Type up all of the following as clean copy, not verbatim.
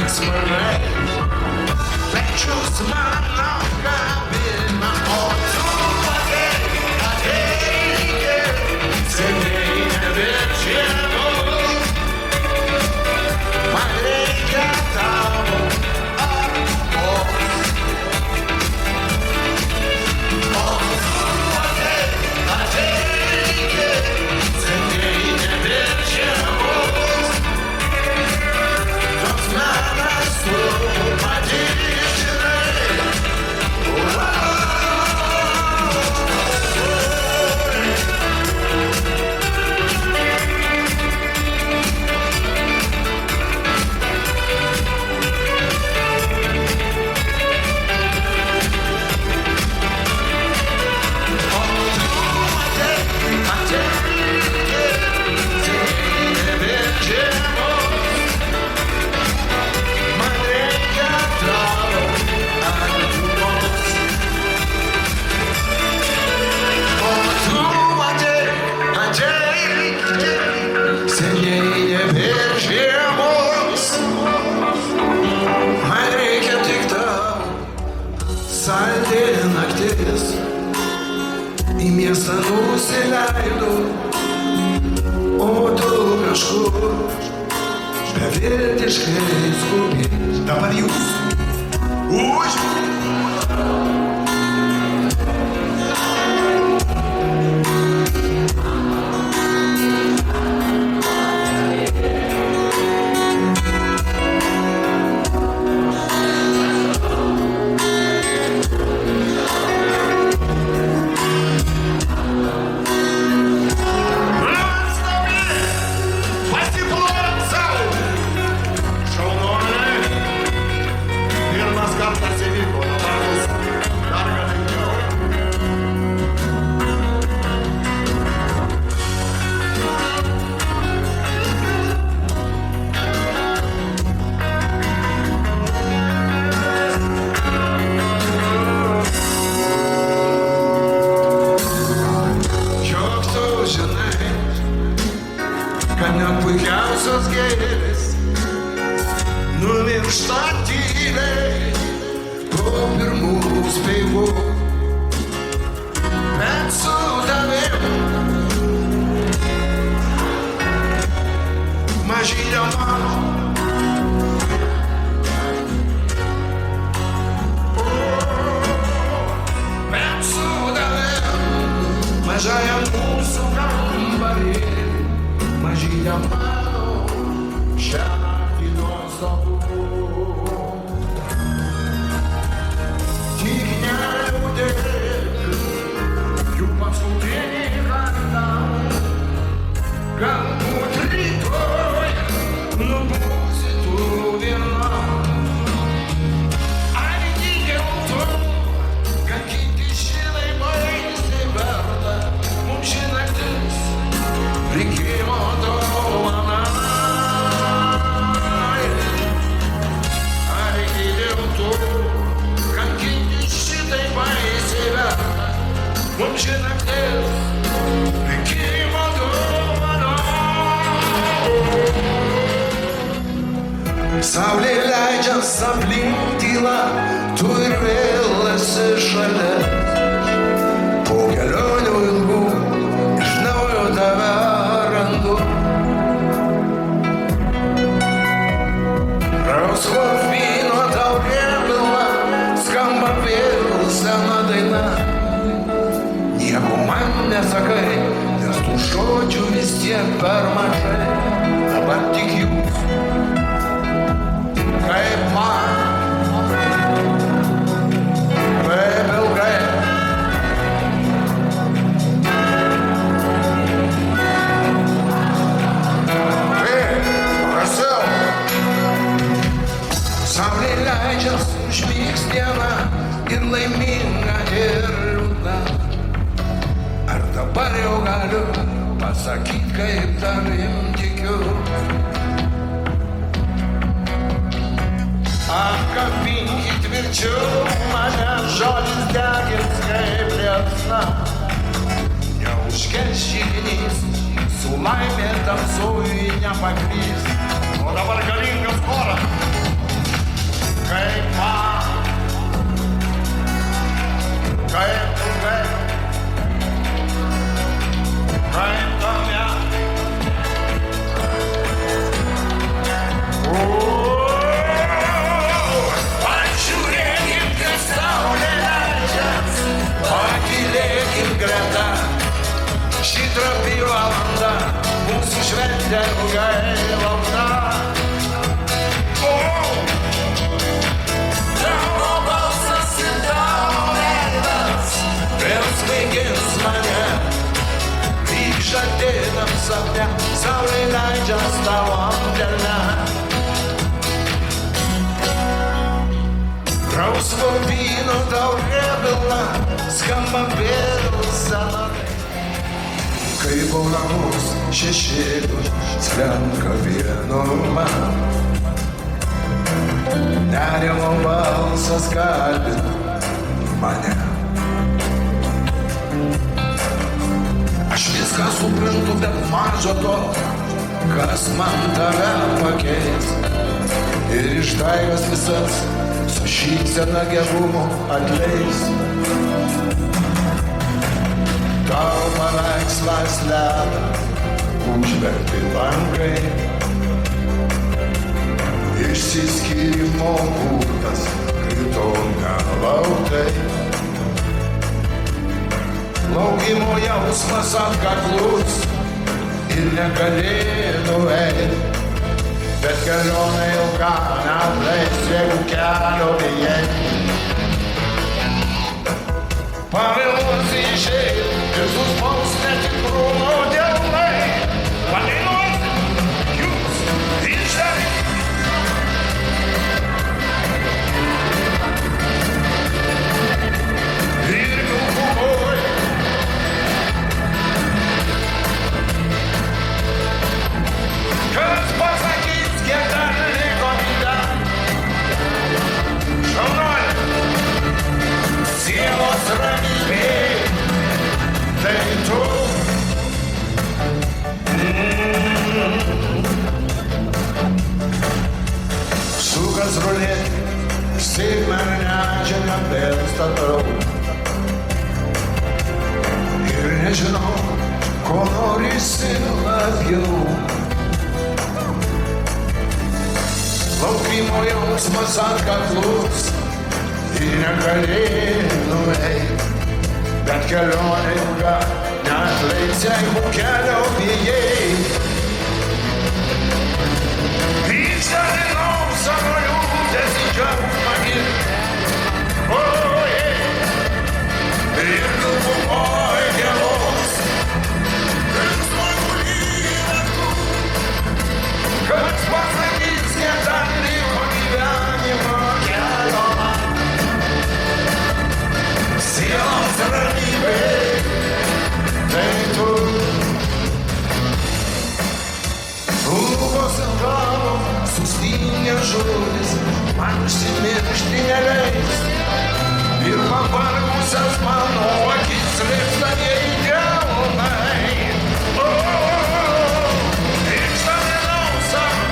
smarai, pečius mano kabina, o tu ateini, seniai nebežinau, man reikia tavo aukos. O tu ateini, seniai nebežinau, į miestą nusileido, o tu kažkur beviltiškai skubi. Dabar jūs kad net puikiausios gėlės numiršta tyliai po pirmų speigų, bet su tavim mažylė mano bet su tavim mažąją mūsų kambarį. Mažylė mano, šią naktį nuostabu, tik neliūdėk, jų paskutinį kartą, galbūt rytoj nubūsi tu viena. Ar dėl to, kad kiti šilai baisi verta, mums ši naktis likimo dovana. Ar dėl to, kad kiti šitai baisiai verta, mums ši naktis likimo dovana. Saulė leidžias aplink tylą, tu ir vėl esi šalia. Po kelionių ilgų iš naujo tave randu. Rausvos vyno taurė pilna, skamba vėl sena daina. Nieko man nesakai, nes tų žodžių vis tiek per mažai. Dabar tik jūs, kaip man, kaip ilgai. Saulė leidžias užmygs diena ir laiminga ir liūdna. Ar dabar jau galiu pasakyt, kaip tavim tikiu? Apkabinkit tvirčiau mane, žodis degins kaip liepsna. Neužkels židinys, su laimė tamsoj nepaklys. O dabar galingas choras. Pažiūrėkit, kaip saulė leidžias, pakylėkit greta. Ši trapi valanda, mūsų šventė ilgai laukta. Tavo balsas ir tavo veidas vėl svaigins mane. Lyg žadėtam sapne, saulė leidžias tavo delne. Rausvo vyno taurė pilna, skamba vėl senai. Kaip po namus šešėlių slenka vienuma. Nerimo balsas kalbina mane. Aš viską suprantu, bet mažo to, kas man tave pakeis. Ir išdaigas visas su šypsena gerumo atleis. Tau paveikslas ledą, užverti langai. Išsiskyrimo būdas, kai to nelauktai. Laukimo jausmas atkaklus ir negalėtų eit. Bet kelionė ilga neatleis, jeigu kelio bijai. Pavėluosi išeit ir suspaus netikrumo delnai. Padainuosi, jūs išdari. Ir vilkuvoj. Kas pasakys, kiek dar liko gyvent? Šaunuoli, sielos ramybė, tai tu. Sukas rulėti, sėkmernedžiame vėl statau. Ir nežinau, ko norisi labiau. Laukimo jausmas atkaklus ir negalėtų eit. Bet kelionė ilga neatleis, jeigu kelio bijai. Išdarinau savo liūdesį džiaugsmą ir ojei. Ir galvoj gėlos, linksmai gulina tu. Kas pasakys, kiek dar liko gyvenimo kelio man. Sielos ramybė, tai tu. Lūpos ilgavo, sustingė žodis, man užsimiršti neleis. Ir pavargusias mano akis liepstamieji delnai. Išdarinau savo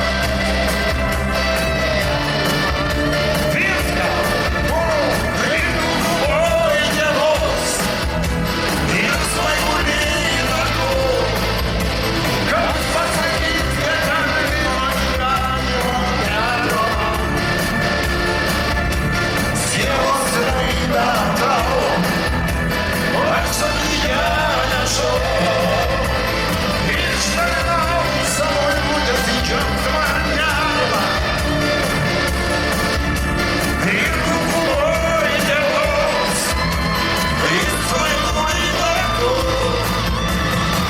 viską, vilkuvoj dienos. Ir svaigulina tu. Kas pasakys, kiek dar liko gyvenimo kelio man. Sielos ramybę tau, o aš savyje nešu. Išdarinau savo liūdesį džiaugsmą nerimą. Ir vilkuvoj dienos, ir svaigulina tu.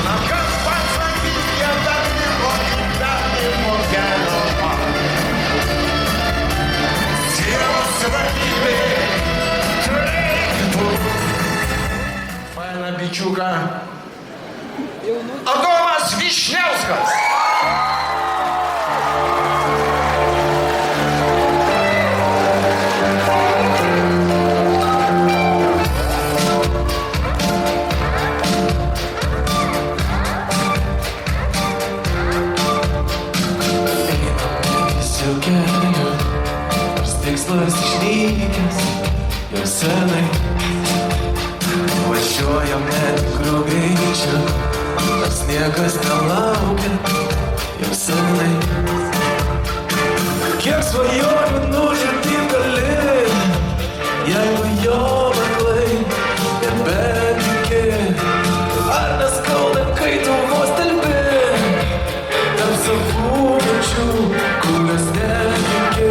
Na kas pasakys, kiek dar liko gyvenimo kelio man. Sielos ramybė, tai tu. Faina bičiuka. Adomas Višniauskas. Tikslas išnykęs jau senai. Važiuojam netikrų greičių, nors niekas nelaukia jau senai. svajonių nužudyti gali, jeigu jo aklai nebetiki. Ar neskauda, kai tu vos telpi tarp savų minčių, kurios netiki?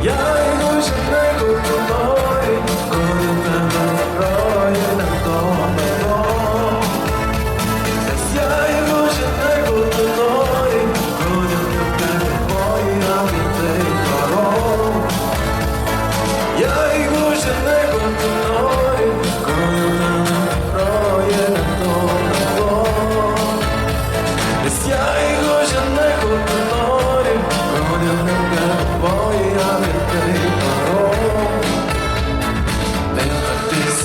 Jeigu žinai, kur tu nori, kodėl tave groja ne to mano. Nes jeigu žinai, kur tu nori, kodėl nebegalvoji apie tai paro. Jeigu žinai, kur tu nori, kodėl tave groja ne to mano. Nes jeigu žinai, kur tu nori, kodėl nebegalvoji apie tai paro. Vėl naktis,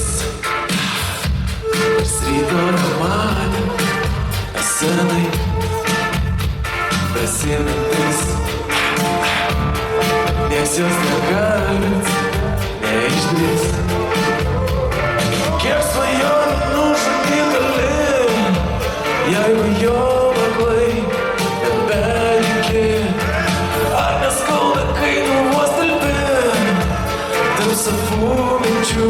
nors ryto nemanė, senai prisimintis, nieks jos negalint, neišdrįs. Kiek svajonių nužudyti gali, jeigu jo aklai nebeliki. Ar neskauda, kai tu vos telpi tarp savų minčių,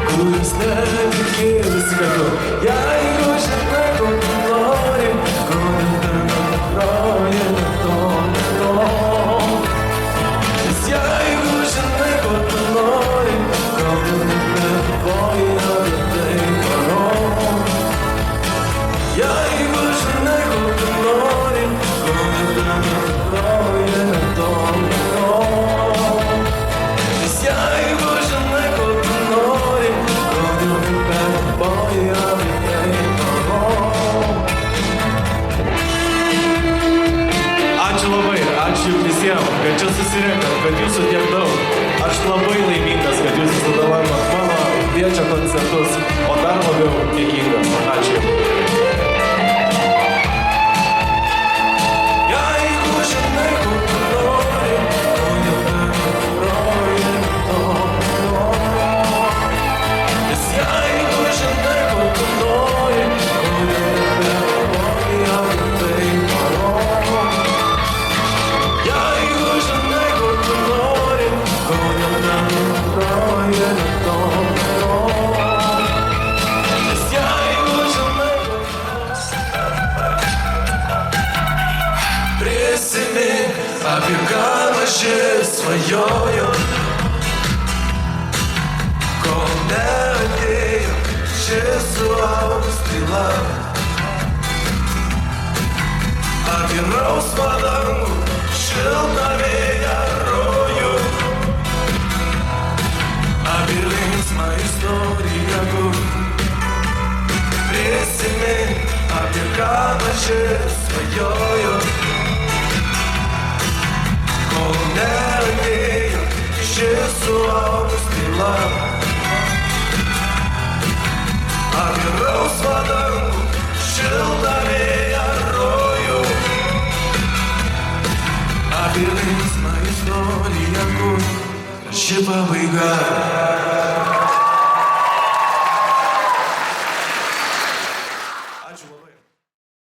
kurios netiki? Visi kartu. Jeigu žinai, kur tu nori, kodėl tave groja ne to, ne to. Nes jeigu žinai, kur tu nori, kodėl nebegalvoji apie tai paro. Jeigu žinai, kur tu nori, kodėl tave groja ne to, ne to. Nes jeigu žinai, kur tu nori, kodėl nebegalvoji apie tai paro. Ačiū labai, ačiū visiems, kad čia susirinkat, kad jūsų tiek daug. Aš labai laimingas, kad jūs sudalyvavot mano kviečio koncertus, o dar labiau dėkingas. Ačiū. Jeigu žinai, kur tu nori, kodėl tave groja ne to, ne to. Nes jeigu žinai, kur tu nori, kodėl nebegalvoji apie tai paro. Jeigu žinai, kur tu nori, kodėl tave groja ne to, ne to. Nes jeigu žinai, kur tu nori. Prisimink, apie ką maži svajojo, kol neatėjo šis suaugus tyla. Apie rausvą dangų, šiltą vėją rojų, apie linksmą istoriją, kur prisimink, apie ką maži svajojo, kol neatėjo šis suaugus tyla. Apie rausvą dangų, šiltą vėją rojų, apie linksmą istoriją, kur ši pabaiga.